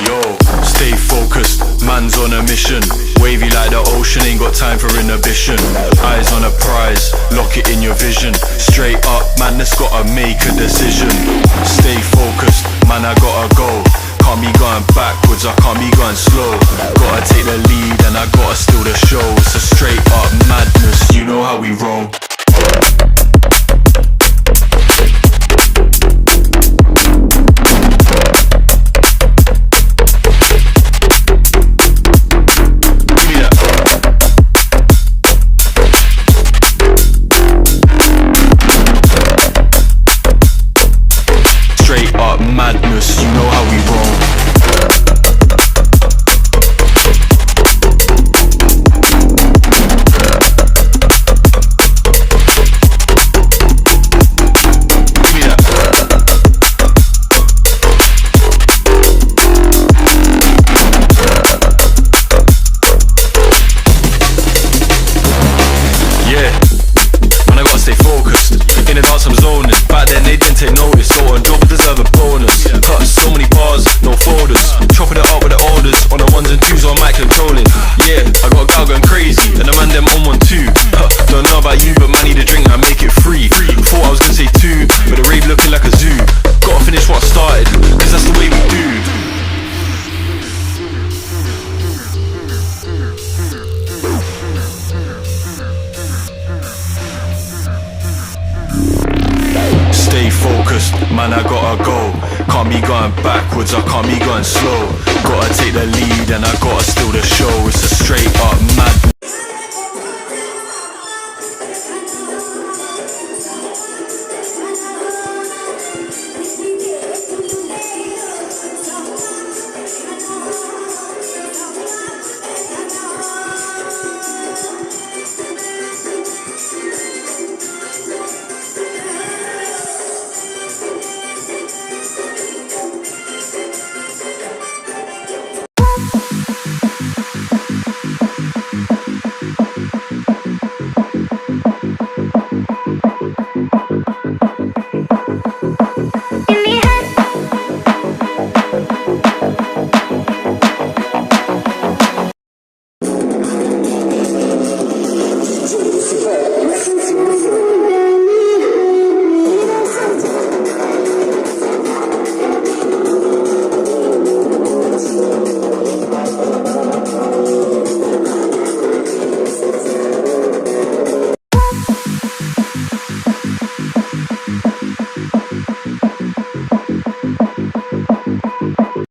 Yo, stay focused, man's on a mission. Wavy like the ocean, ain't got time for inhibition. Eyes on a prize, lock it in your vision. Straight up, man, that's gotta make a decision. Stay focused, man, I gotta go. Can't be going backwards, I can't be going slow. Gotta take the lead and I gotta steal the show. It's a straight up madness, you know how we roll. Madness, you know how we roll. Yeah, man, I gotta stay focused. In the dance I'm zoning. Back then they didn't take notice. So on job deserve a bonus. Cut so many bars, no folders. Chopping it up with the orders. On the ones and twos on mic controlling. Yeah, I got a gal going crazy. And the man them on one too. Don't know about you, but man need a drink, I make it free. Thought I was gonna say two, but the rave looking like a zoo. Gotta finish what I started, cause that's the way we do. Stay focused, man, I gotta go. Can't be going backwards, I can't be going slow. Gotta take the lead and I gotta steal the show. It's a straight up madness.